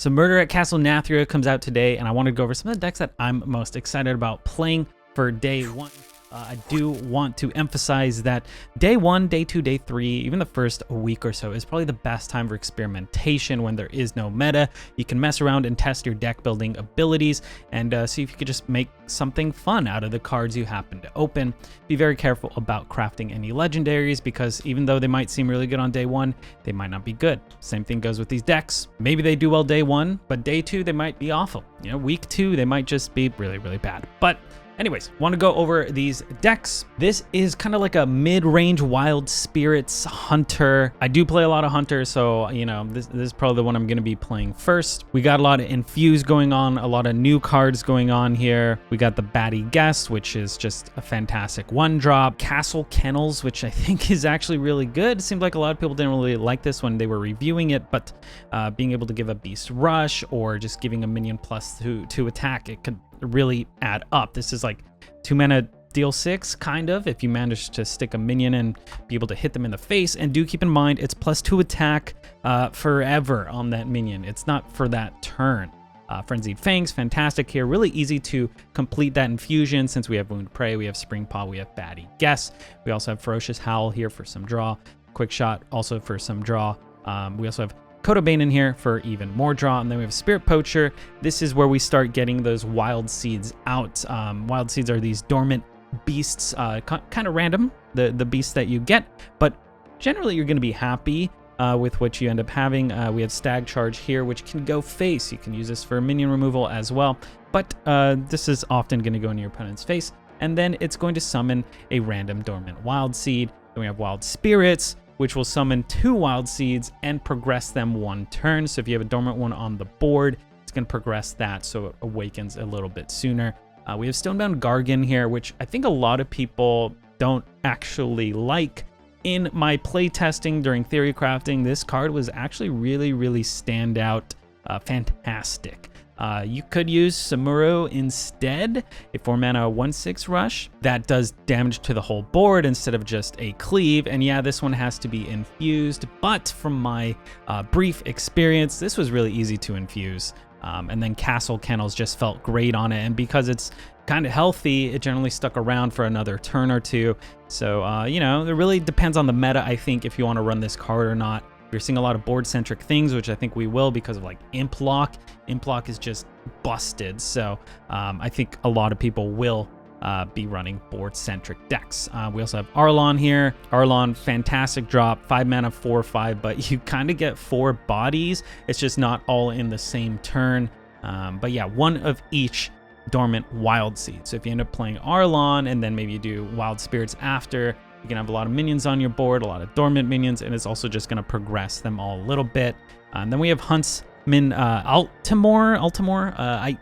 So Murder at Castle Nathria comes out today, and I want to go over some of the decks that I'm most excited about playing for day one. I do want to emphasize that day one, day two, day three, even the first week or so is probably the best time for experimentation when there is no meta. You can mess around and test your deck building abilities and see if you could just make something fun out of the cards you happen to open. Be very careful about crafting any legendaries because even though they might seem really good on day one, they might not be good. Same thing goes with these decks. Maybe they do well day one, but day two, they might be awful. You know, week two, they might just be really, really bad. But anyways, want to go over these decks. This is kind of like a mid-range Wild Spirits Hunter. I do play a lot of Hunters, so, you know, this is probably the one I'm going to be playing first. We got a lot of Infuse going on, a lot of new cards going on here. We got the Batty Guest, which is just a fantastic one-drop. Castle Kennels, which I think is actually really good. It seemed like a lot of people didn't really like this when they were reviewing it, but being able to give a Beast Rush or just giving a minion plus to attack, it could really add up. This is like 2 mana deal 6, kind of, if you manage to stick a minion and be able to hit them in the face. And do keep in mind, it's +2 attack forever on that minion. It's not for that turn. Frenzied Fangs, fantastic here. Really easy to complete that infusion since we have Wound Prey, we have Spring Paw, we have Batty Guess. We also have Ferocious Howl here for some draw. Quick Shot also for some draw. We also have Cotobane in here for even more draw, and then we have Spirit Poacher. This is where we start getting those Wild Seeds out. Wild Seeds are these dormant beasts, kind of random, the beasts that you get, but generally you're going to be happy with what you end up having. We have Stag Charge here, which can go face. You can use this for minion removal as well, but this is often going to go in your opponent's face, and then it's going to summon a random dormant Wild Seed. Then we have Wild Spirits, which will summon 2 Wild Seeds and progress them 1 turn. So if you have a dormant one on the board, it's going to progress that so it awakens a little bit sooner. We have Stonebound Gargan here, which I think a lot of people don't actually like. In my play testing during theory crafting, this card was actually really, really standout, fantastic. You could use Samuro instead, a 4-mana 1/6 rush that does damage to the whole board instead of just a cleave. And yeah, this one has to be infused, but from my brief experience, this was really easy to infuse. And then Castle Kennels just felt great on it, and because it's kind of healthy, it generally stuck around for another turn or two. So, you know, it really depends on the meta, I think, if you want to run this card or not. You're seeing a lot of board-centric things, which I think we will because of like Imp Lock. Imp Lock is just busted, so I think a lot of people will be running board-centric decks. We also have Arlon here. Arlon, fantastic drop, 5 mana, 4/5, but you kind of get 4 bodies. It's just not all in the same turn. But yeah, 1 of each dormant Wild Seed. So if you end up playing Arlon and then maybe you do Wild Spirits after, you can have a lot of minions on your board, a lot of dormant minions, and it's also just going to progress them all a little bit. And then we have Huntsman Altimore. I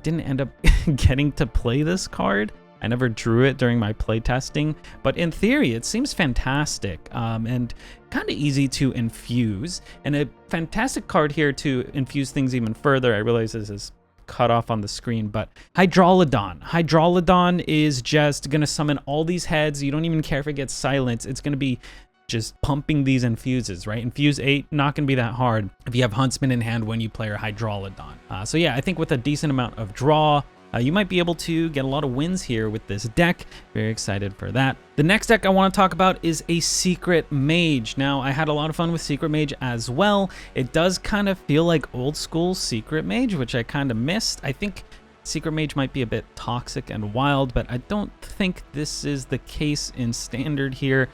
didn't end up getting to play this card. I never drew it during my play testing, but in theory, it seems fantastic and kind of easy to infuse. And a fantastic card here to infuse things even further. I realize this is cut off on the screen, but Hydralodon. Hydralodon is just going to summon all these heads. You don't even care if it gets silenced. It's going to be just pumping these infuses, right? Infuse 8, not going to be that hard if you have Huntsman in hand when you play your Hydralodon. So yeah, I think with a decent amount of draw, you might be able to get a lot of wins here with this deck. Very excited for that. The next deck I want to talk about is a Secret Mage. Now, I had a lot of fun with Secret Mage as well. It does kind of feel like old school Secret Mage, which I kind of missed. I think Secret Mage might be a bit toxic and wild, but I don't think this is the case in Standard here.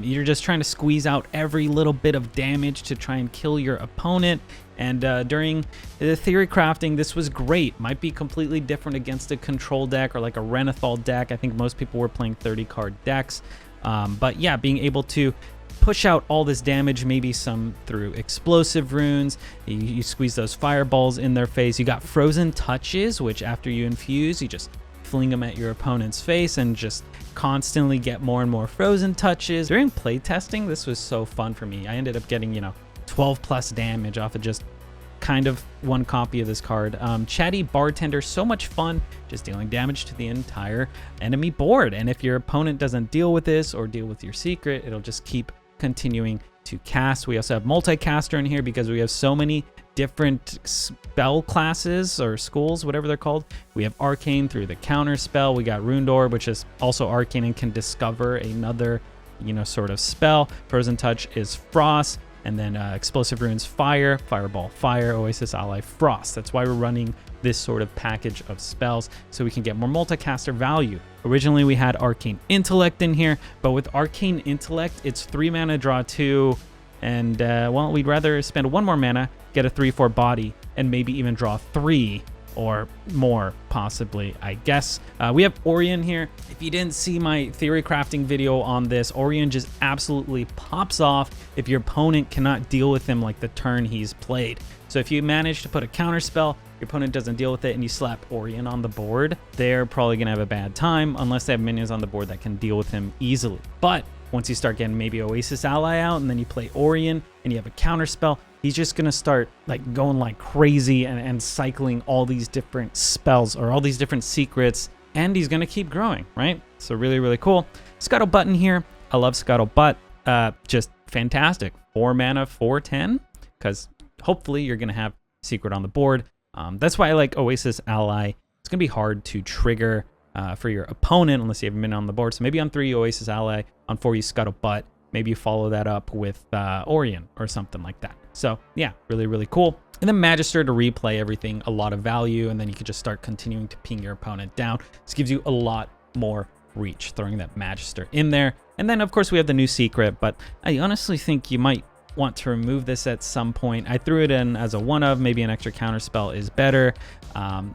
You're just trying to squeeze out every little bit of damage to try and kill your opponent. And during the theory crafting, this was great. Might be completely different against a control deck or like a Renathal deck. I think most people were playing 30-card decks. But yeah, being able to push out all this damage, maybe some through explosive runes. You squeeze those fireballs in their face. You got Frozen Touches, which after you infuse, you just fling them at your opponent's face and just constantly get more and more Frozen Touches. During playtesting, this was so fun for me. I ended up getting, 12 plus damage off of just kind of one copy of this card. Chatty Bartender, so much fun, just dealing damage to the entire enemy board. And if your opponent doesn't deal with this or deal with your secret, it'll just keep continuing to cast. We also have Multicaster in here because we have so many different spell classes or schools, whatever they're called. We have Arcane through the counter spell. We got Rune Door, which is also Arcane and can discover another, you know, sort of spell. Frozen Touch is Frost. And then Explosive Runes, Fire, Fireball, Fire, Oasis Ally, Frost. That's why we're running this sort of package of spells, so we can get more multicaster value. Originally, we had Arcane Intellect in here, but with Arcane Intellect, it's 3 mana, draw 2, and, well, we'd rather spend 1 more mana, get a 3/4 body, and maybe even draw 3 or more, possibly, I guess. We have Orion here. If you didn't see my theory crafting video on this, Orion just absolutely pops off if your opponent cannot deal with him like the turn he's played. So if you manage to put a counter spell, your opponent doesn't deal with it, and you slap Orion on the board, they're probably gonna have a bad time unless they have minions on the board that can deal with him easily. But once you start getting maybe Oasis Ally out, and then you play Orion, and you have a counter spell, he's just gonna start like going like crazy and cycling all these different spells or all these different secrets, and he's gonna keep growing, right? So really, really cool. Scuttlebutt in here. I love Scuttlebutt. Just fantastic. 4 mana, 4/10, because hopefully you're gonna have secret on the board. That's why I like Oasis Ally. It's gonna be hard to trigger for your opponent unless you have a minion on the board. So maybe on 3 Oasis Ally, on 4 you Scuttlebutt. Maybe you follow that up with Orion or something like that. So yeah, really, really cool. And then Magister to replay everything, a lot of value, and then you can just start continuing to ping your opponent down. This gives you a lot more reach, throwing that Magister in there. And then of course we have the new secret, but I honestly think you might want to remove this at some point. I threw it in as a one of, maybe an extra counter spell is better.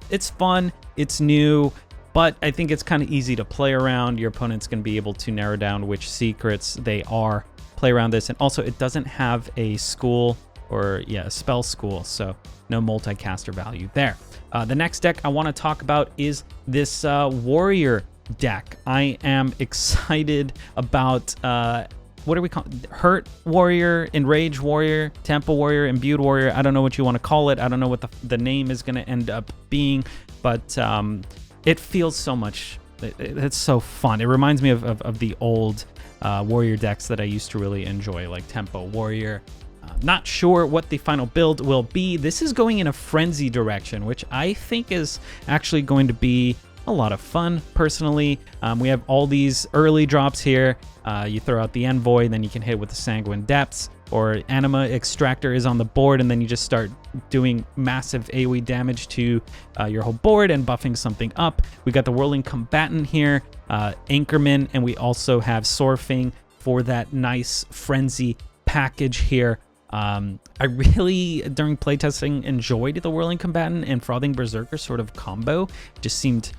It's fun, it's new, but I think it's kind of easy to play around. Your opponent's going to be able to narrow down which secrets they are, play around this. And also it doesn't have a school or a spell school, so no multicaster value there. The next deck I want to talk about is this warrior deck. I am excited about what are we calling it? Hurt Warrior, Enraged Warrior, Temple Warrior, Imbued Warrior. I don't know what you want to call it. I don't know what the name is going to end up being, but it feels so much, it's so fun. It reminds me of the old warrior decks that I used to really enjoy, like Tempo Warrior. Not sure what the final build will be. This is going in a frenzy direction, which I think is actually going to be a lot of fun, personally. We have all these early drops here. You throw out the Envoy, then you can hit with the Sanguine Depths, or Anima Extractor is on the board, and then you just start doing massive AoE damage to your whole board and buffing something up. We got the Whirling Combatant here, Anchorman, and we also have Sorfing for that nice frenzy package here. I really, during playtesting, enjoyed the Whirling Combatant and Frothing Berserker sort of combo. It just seemed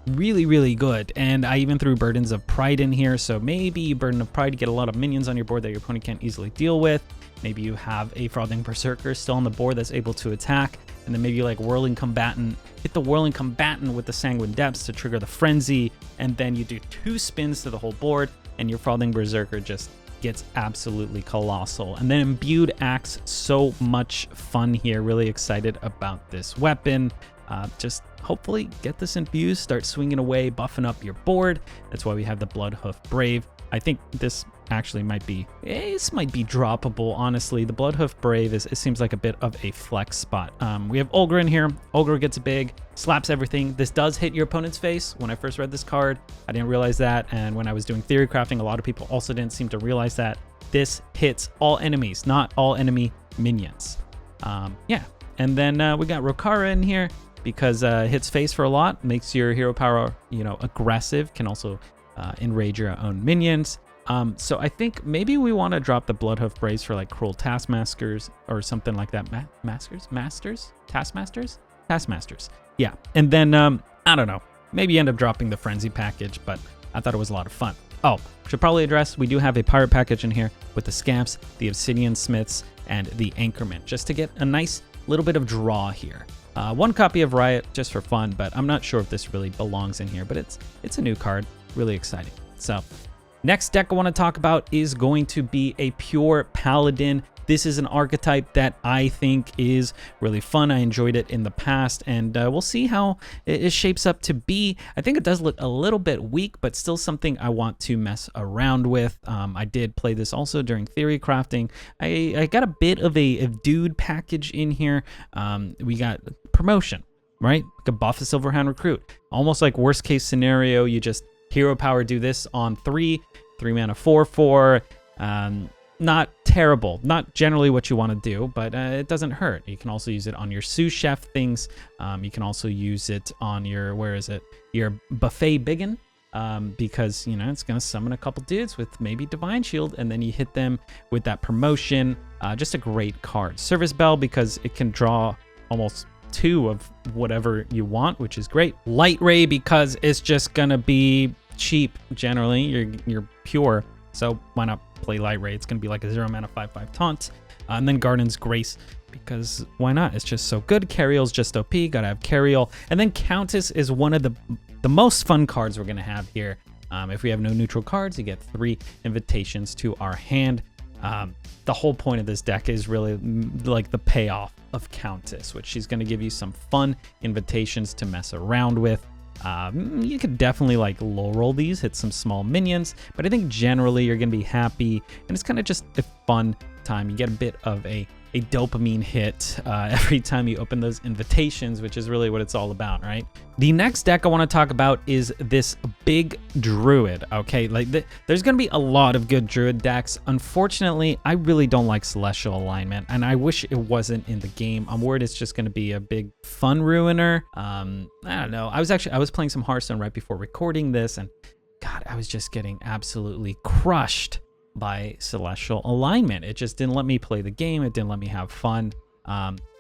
really, really good. And I even threw Burdens of Pride in here, so maybe Burden of Pride to get a lot of minions on your board that your opponent can't easily deal with. Maybe you have a Frothing Berserker still on the board that's able to attack, and then maybe you like Whirling Combatant, hit the Whirling Combatant with the Sanguine Depths to trigger the Frenzy, and then you do 2 spins to the whole board, and your Frothing Berserker just gets absolutely colossal. And then Imbued Axe, so much fun here. Really excited about this weapon. Just hopefully get this infused, start swinging away, buffing up your board. That's why we have the Bloodhoof Brave. I think this actually might be droppable, honestly. The Bloodhoof Brave it seems like a bit of a flex spot. We have Olgra in here. Olgra gets big, slaps everything. This does hit your opponent's face. When I first read this card, I didn't realize that, and when I was doing theory crafting, a lot of people also didn't seem to realize that. This hits all enemies, not all enemy minions. Yeah, and then we got Rokara in here because hits face for a lot, makes your hero power, aggressive, can also enrage your own minions. So I think maybe we want to drop the Bloodhoof Braves for like Cruel Taskmasters or something like that. Taskmasters? Yeah. And then, I don't know, maybe end up dropping the Frenzy package, but I thought it was a lot of fun. Oh, should probably address, we do have a Pirate package in here with the Scamps, the Obsidian Smiths, and the Anchorman, just to get a nice little bit of draw here. 1 copy of Riot just for fun, but I'm not sure if this really belongs in here, but it's a new card. Really exciting. So next deck I want to talk about is going to be a pure Paladin this is an archetype that I think is really fun. I enjoyed it in the past, and we'll see how it shapes up to be. I think it does look a little bit weak, but still something I want to mess around with. I did play this also during theory crafting. I got a bit of a dude package in here. We got promotion, right? We could buff a Silverhound Recruit. Almost like worst case scenario, you just hero power do this on 3 mana 4/4. Not terrible, not generally what you want to do, but it doesn't hurt. You can also use it on your sous chef things. You can also use it on your, where is it? Your buffet biggin, because, you know, it's going to summon a couple dudes with maybe Divine Shield, and then you hit them with that promotion. Just a great card. Service Bell, because it can draw almost 2 of whatever you want, which is great. Light Ray, because it's just going to be cheap generally. You're pure. So why not play Light Ray? It's going to be like a 0 mana 5/5 taunt. And then Garden's Grace, because why not? It's just so good. Carriel's just OP. Gotta have Carriel. And then Countess is one of the most fun cards we're going to have here. If we have no neutral cards, you get 3 invitations to our hand. The whole point of this deck is really like the payoff of Countess, which she's going to give you some fun invitations to mess around with. You could definitely like low roll these, hit some small minions, but I think generally you're gonna be happy, and it's kind of just a fun time. You get a bit of a dopamine hit every time you open those invitations, which is really what it's all about, right? The next deck I want to talk about is this big Druid. Okay, like there's gonna be a lot of good Druid decks. Unfortunately, I really don't like Celestial Alignment, and I wish it wasn't in the game. I'm worried it's just gonna be a big fun ruiner. I don't know. I was playing some Hearthstone right before recording this, and God, I was just getting absolutely crushed by Celestial Alignment. It just didn't let me play the game. It didn't let me have fun.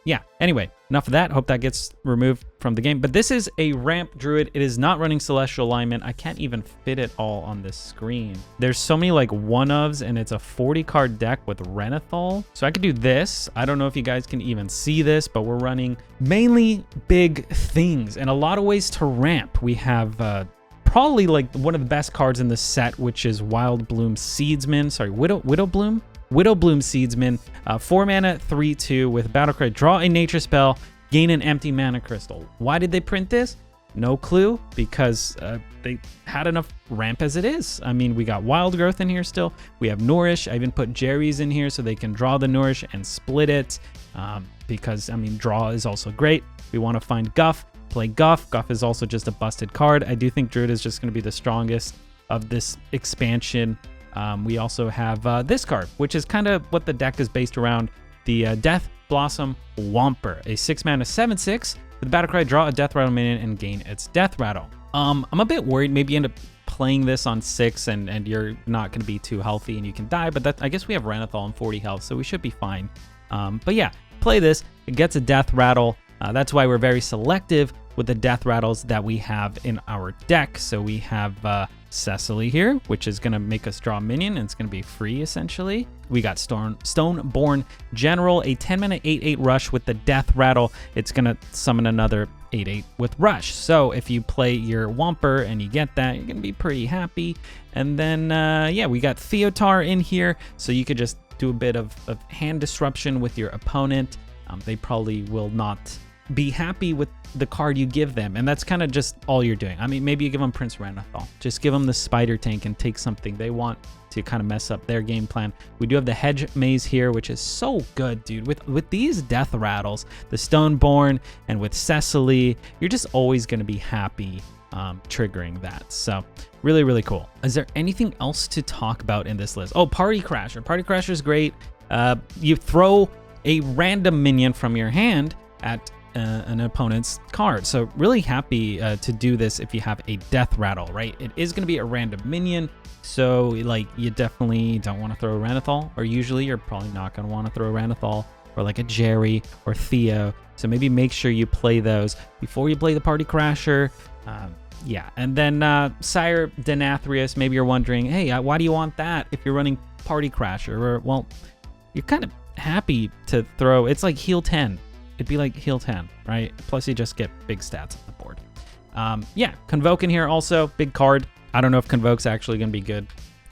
Yeah, anyway, enough of that. Hope that gets removed from the game. But this is a ramp Druid. It is not running Celestial Alignment. I can't even fit it all on this screen. There's so many like one-ofs, and it's a 40-card deck with Renathal. So I could do this. I don't know if you guys can even see this, but we're running mainly big things and a lot of ways to ramp. We have probably like one of the best cards in the set, which is Wild Bloom Seedsman. Sorry, Widow Bloom Seedsman. 4 mana 3/2 with Battlecry. Draw a nature spell, gain an empty mana crystal. Why did they print this? No clue, because they had enough ramp as it is. I mean, we got Wild Growth in here still. We have Nourish. I even put Jerry's in here so they can draw the Nourish and split it, because, I mean, draw is also great. We want to find Guff. Play Guff. Guff is also just a busted card. I do think Druid is just going to be the strongest of this expansion. We also have this card, which is kind of what the deck is based around. The Death Blossom Womper, a 6 mana 7/6 with Battlecry. Draw a Death Rattle minion and gain its Death Rattle. I'm a bit worried. Maybe you end up playing this on 6 and you're not going to be too healthy and you can die. But I guess we have Renathal and 40 health, so we should be fine. But yeah, play this. It gets a Death Rattle. That's why we're very selective with the Death Rattles that we have in our deck. So we have Cecily here, which is going to make us draw a minion, and it's going to be free, essentially. We got Stoneborn General, a 10 mana 8/8 rush with the Death Rattle. It's going to summon another 8/8 with Rush. So if you play your Womper and you get that, you're going to be pretty happy. And then, yeah, we got Theotar in here, so you could just do a bit of hand disruption with your opponent. They probably will not be happy with the card you give them, and that's kind of just all you're doing. I mean, maybe you give them Prince Renathal. Just give them the Spider Tank and take something they want to kind of mess up their game plan. We do have the Hedge Maze here, which is so good, dude. With these Death Rattles, the Stoneborn, and with Cecily, you're just always going to be happy triggering that. So really, really cool. Is there anything else to talk about in this list? Oh, Party Crasher. Party Crasher is great. You throw a random minion from your hand at an opponent's card. So really happy to do this if you have a Death Rattle, right? It is going to be a random minion, so like you definitely don't want to throw a Renathal, or usually you're probably not going to want to throw a Renathal or like a Jerry or Theo. So maybe make sure you play those before you play the Party Crasher. Yeah, and then Sire Denathrius, maybe you're wondering, hey, why do you want that if you're running Party Crasher? Or, well, you're kind of happy to throw, it's like heal 10. It'd be like heal 10, right? Plus you just get big stats on the board. Yeah, Convoke in here also, big card. I don't know if Convoke's actually going to be good.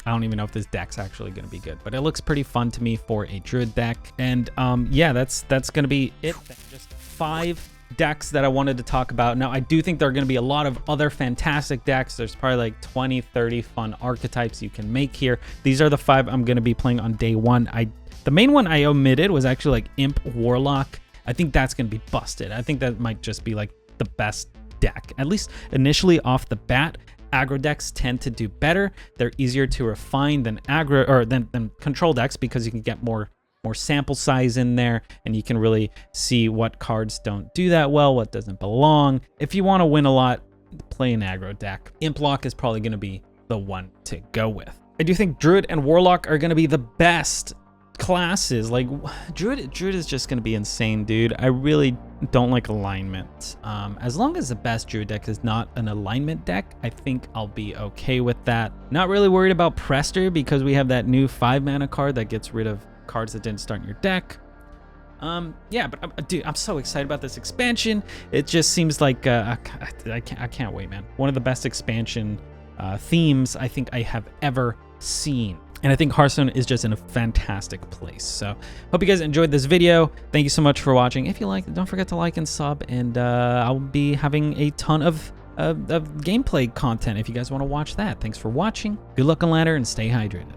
I don't even know if this deck's actually going to be good, but it looks pretty fun to me for a Druid deck. And yeah, that's going to be it. Just 5 decks that I wanted to talk about. Now, I do think there are going to be a lot of other fantastic decks. There's probably like 20, 30 fun archetypes you can make here. These are the 5 I'm going to be playing on day 1. The main one I omitted was actually like Imp Warlock. I think that's going to be busted. I think that might just be like the best deck, at least initially off the bat. Aggro decks tend to do better. They're easier to refine than aggro or than control decks because you can get more sample size in there, and you can really see what cards don't do that well, what doesn't belong. If you want to win a lot, play an aggro deck. Imp Lock is probably going to be the one to go with. I do think Druid and Warlock are going to be the best classes. Like Druid is just going to be insane, dude. I really don't like alignment. As long as the best Druid deck is not an alignment deck, I think I'll be okay with that. Not really worried about Prester because we have that new 5-mana card that gets rid of cards that didn't start in your deck. Yeah, but dude, I'm so excited about this expansion. It just seems like I can't wait, man. One of the best expansion themes I think I have ever seen. And I think Hearthstone is just in a fantastic place. So hope you guys enjoyed this video. Thank you so much for watching. If you liked it, don't forget to like and sub. And I'll be having a ton of gameplay content if you guys want to watch that. Thanks for watching. Good luck on ladder and stay hydrated.